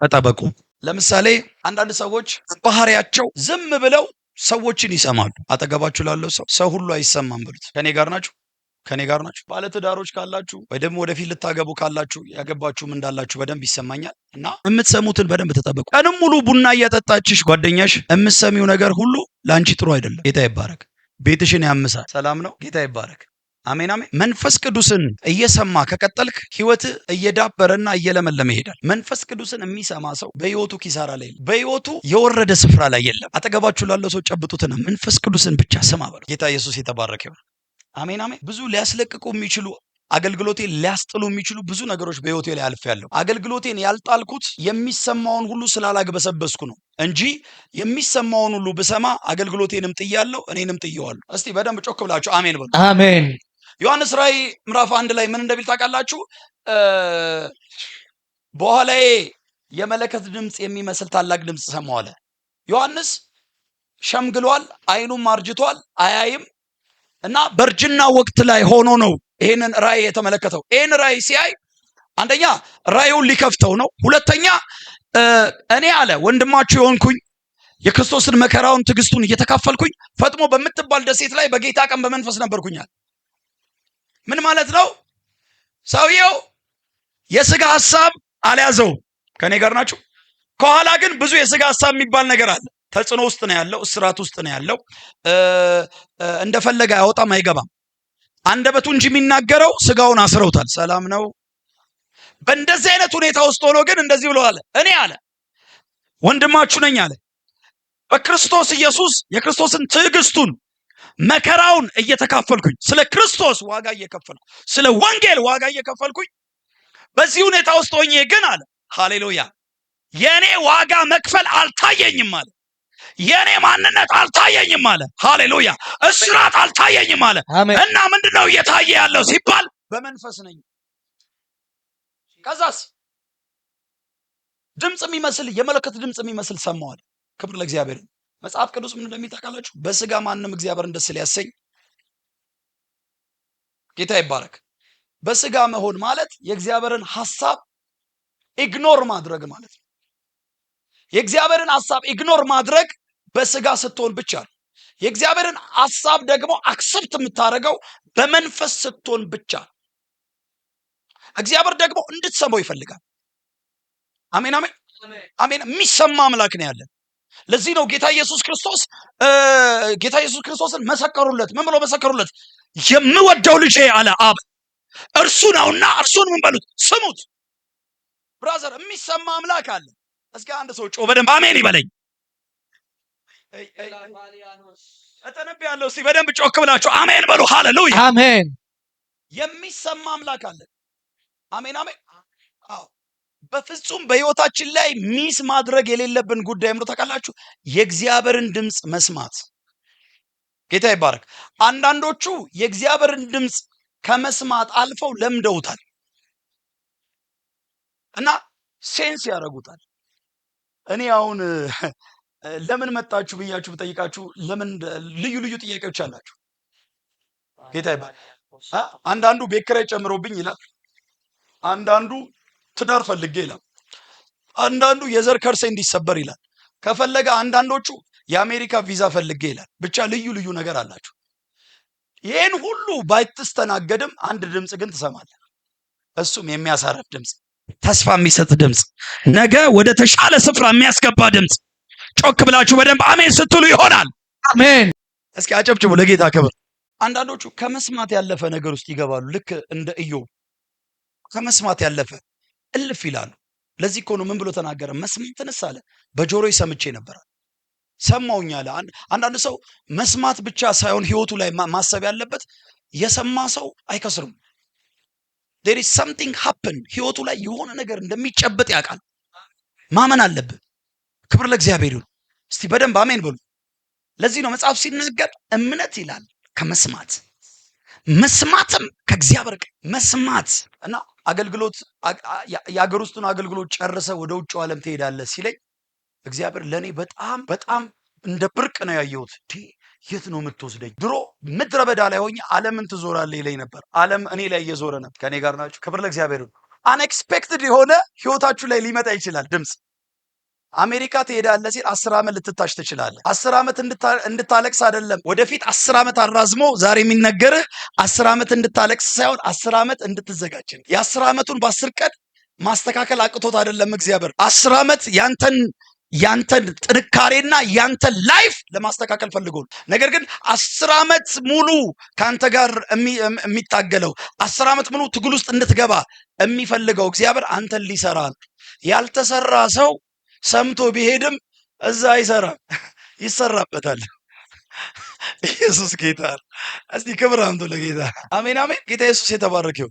ተጠበቁ። ለምሳሌ አንዳንድ ሰዎች ባህሪያቸው ዝም ብለው ሰዎችን ይሰማሉ። አጠገባችሁ ላለው ሰው ሁሉ አይሰማም ብሉት። ከኔ ጋር ናችሁ? ከኔ ጋር ናችሁ? ባለትዳሮች ካላችሁ ወይ ደግሞ ወደፊት ልታገቡ ካላችሁ ያገባችሁም እንዳላችሁ በደንብ ይሰማኛል እና የምትሰሙትን በደንብ ተጠበቁ። ቀንም ሙሉ ቡና እያጠጣችሽ ጓደኛሽ የምትሰሚው ነገር ሁሉ ለአንቺ ጥሩ አይደለም። ጌታ ይባረክ። ቤትሽን ያምሳል። ሰላም ነው። ጌታ ይባረክ። አሜን አሜን። መንፈስ ቅዱስን እየሰማ ከቀጠልክ ህይወት እየዳበረና እየለመለመ ይሄዳል። መንፈስ ቅዱስን የሚሰማ ሰው በህይወቱ ኪሳራ ላይ የለም። በህይወቱ የወረደ ስፍራ ላይ የለም። አጠገባችሁ ላለው ሰው ጨብጡትና መንፈስ ቅዱስን ብቻ ስማ በለው። ጌታ ኢየሱስ የተባረከ ይሁን። አሜን አሜን። ብዙ ሊያስለቅቁ የሚችሉ አገልግሎቴን ሊያስጥሉ የሚችሉ ብዙ ነገሮች በህይወቴ ላይ አልፌያለሁ። አገልግሎቴን ያልጣልኩት የሚሰማውን ሁሉ ስላላግበሰበስኩ ነው እንጂ የሚሰማውን ሁሉ ብሰማ አገልግሎቴንም ጥያለሁ፣ እኔንም ጥየዋለሁ። እስቲ በደንብ ጮክ ብላችሁ አሜን በሉ። አሜን። ዮሐንስ ራእይ ምዕራፍ 1 ላይ ምን እንደሚል ታውቃላችሁ? በኋላዬ የመለከት ድምፅ የሚመስል ታላቅ ድምፅ ሰማሁ አለ። ዮሐንስ ሸምግሏል፣ አይኑም አርጅቷል፣ አያይም እና በእርጅና ወቅት ላይ ሆኖ ነው ይሄንን ራእይ የተመለከተው። ይሄን ራእይ ሲያይ አንደኛ ራእዩን ሊከፍተው ነው። ሁለተኛ እኔ አለ ወንድማችሁ የሆንኩኝ የክርስቶስን መከራውን ትዕግስቱን እየተካፈልኩኝ ፈጥሞ በምትባል ደሴት ላይ በጌታ ቀን በመንፈስ ነበርኩኛል። ምን ማለት ነው? ሰውየው የስጋ ሐሳብ አልያዘው። ከኔ ጋር ናችሁ? ከኋላ ግን ብዙ የስጋ ሐሳብ የሚባል ነገር አለ። ተጽዕኖ ውስጥ ነው ያለው፣ እስራት ውስጥ ነው ያለው። እንደፈለገ አይወጣም አይገባም። አንደበቱ እንጂ የሚናገረው ስጋውን አስረውታል። ሰላም ነው። በእንደዚህ አይነት ሁኔታ ውስጥ ሆኖ ግን እንደዚህ ብሎ አለ፣ እኔ አለ ወንድማችሁ ነኝ አለ በክርስቶስ ኢየሱስ የክርስቶስን ትዕግስቱን መከራውን እየተካፈልኩኝ ስለ ክርስቶስ ዋጋ እየከፈልኩ ስለ ወንጌል ዋጋ እየከፈልኩኝ በዚህ ሁኔታ ውስጥ ሆኜ ግን አለ ሃሌሉያ የኔ ዋጋ መክፈል አልታየኝም አለ። የኔ ማንነት አልታየኝም አለ። ሃሌሉያ እስራት አልታየኝም አለ። እና ምንድነው እየታየ ያለው ሲባል በመንፈስ ነኝ። ከዛስ ድምጽ የሚመስል የመለከት ድምጽ የሚመስል ሰማሁ አለ። ክብር ለእግዚአብሔር። መጽሐፍ ቅዱስ ምን እንደሚል ታውቃላችሁ? በስጋ ማንም እግዚአብሔርን ደስ ሊያሰኝ ጌታ ይባረክ። በስጋ መሆን ማለት የእግዚአብሔርን ሐሳብ ኢግኖር ማድረግ ማለት ነው። የእግዚአብሔርን ሐሳብ ኢግኖር ማድረግ በስጋ ስትሆን ብቻ ነው። የእግዚአብሔርን ሐሳብ ደግሞ አክሰፕት የምታደርገው በመንፈስ ስትሆን ብቻ ነው። እግዚአብሔር ደግሞ እንድትሰማው ይፈልጋል። አሜን አሜን አሜን። የሚሰማ አምላክ ነው ያለን። ለዚህ ነው ጌታ ኢየሱስ ክርስቶስን መሰከሩለት። ምን ብሎ መሰከሩለት? የምወደው ልጄ አለ አብ እርሱ ነውና እርሱን ምን በሉት ስሙት። ብራዘር የሚሰማ አምላክ አለ። እስኪ አንድ ሰው ጮህ በደንብ አሜን ይበለኝ። እጠነብ ያለው እስቲ በደንብ ጮክ ብላችሁ አሜን በሉ። ሃሌሉያ አሜን። የሚሰማ አምላክ አለ። አሜን አሜን። አዎ በፍጹም በህይወታችን ላይ ሚስ ማድረግ የሌለብን ጉዳይ ምንድነው ታውቃላችሁ? የእግዚአብሔርን ድምጽ መስማት። ጌታ ይባረክ። አንዳንዶቹ የእግዚአብሔርን ድምጽ ከመስማት አልፈው ለምደውታል እና ሴንስ ያደርጉታል። እኔ አሁን ለምን መጣችሁ ብያችሁ ብጠይቃችሁ ለምን ልዩ ልዩ ጥያቄዎች አላችሁ። ጌታ ይባረክ። አንዳንዱ ቤት ኪራይ ጨምሮብኝ ይላል። አንዳንዱ ትዳር ፈልጌ ይላል። አንዳንዱ የዘር ከርሴ እንዲሰበር ይላል። ከፈለገ አንዳንዶቹ የአሜሪካ ቪዛ ፈልጌ ይላል። ብቻ ልዩ ልዩ ነገር አላችሁ። ይሄን ሁሉ ባይተስተናገድም አንድ ድምጽ ግን ትሰማለህ። እሱም የሚያሳርፍ ድምጽ፣ ተስፋ የሚሰጥ ድምጽ፣ ነገ ወደ ተሻለ ስፍራ የሚያስገባ ድምጽ። ጮክ ብላችሁ በደንብ አሜን ስትሉ ይሆናል። አሜን። እስኪ አጨብጭቡ ለጌታ ክብር። አንዳንዶቹ ከመስማት ያለፈ ነገር ውስጥ ይገባሉ። ልክ እንደ ኢዮብ ከመስማት ያለፈ እልፍ ይላሉ። ለዚህ እኮ ነው ምን ብሎ ተናገረ? መስማትንስ አለ በጆሮዬ ሰምቼ ነበር፣ ሰማሁኝ አለ። አንዳንድ ሰው መስማት ብቻ ሳይሆን ህይወቱ ላይ ማሰብ ያለበት የሰማ ሰው አይከስርም። there is something happen ህይወቱ ላይ የሆነ ነገር እንደሚጨበጥ ያውቃል። ማመን አለብህ። ክብር ለእግዚአብሔር ይሁን። እስቲ በደንብ አሜን በሉ። ለዚህ ነው መጽሐፍ ሲናገር እምነት ይላል ከመስማት መስማትም ከእግዚአብሔር መስማት እና አገልግሎት የአገር ውስጡን አገልግሎት ጨርሰ ወደ ውጭው ዓለም ትሄዳለህ ሲለኝ እግዚአብሔር ለኔ በጣም በጣም እንደ ብርቅ ነው ያየሁት። የት ነው የምትወስደኝ? ድሮ ምድረ በዳ ላይ ሆኜ ዓለምን ትዞራለህ ይለኝ ነበር። ዓለም እኔ ላይ እየዞረ ነበር። ከኔ ጋር ናችሁ? ክብር ለእግዚአብሔር ይሁን። አንኤክስፔክትድ የሆነ ህይወታችሁ ላይ ሊመጣ ይችላል ድምጽ። አሜሪካ ትሄዳለህ ሲል 10 ዓመት ልትታሽ ትችላለህ። 10 ዓመት እንድታለቅስ አይደለም። ወደፊት 10 ዓመት አራዝሞ ዛሬ የሚነገርህ 10 ዓመት እንድታለቅስ ሳይሆን 10 ዓመት እንድትዘጋጅ ነው። የ10 ዓመቱን በ10 ቀን ማስተካከል አቅቶት አይደለም እግዚአብሔር 10 ዓመት ያንተን ጥንካሬና ያንተን ላይፍ ለማስተካከል ፈልጎ ነው። ነገር ግን 10 ዓመት ሙሉ ካንተ ጋር የሚታገለው 10 ዓመት ሙሉ ትግል ውስጥ እንድትገባ የሚፈልገው እግዚአብሔር አንተን ሊሰራ ነው። ያልተሰራ ሰው ሰምቶ ቢሄድም እዛ አይሰራም፣ ይሰራበታል። ኢየሱስ ጌታ። እስቲ ክብር አምጡ ለጌታ። አሜን አሜን። ጌታ ኢየሱስ የተባረከው።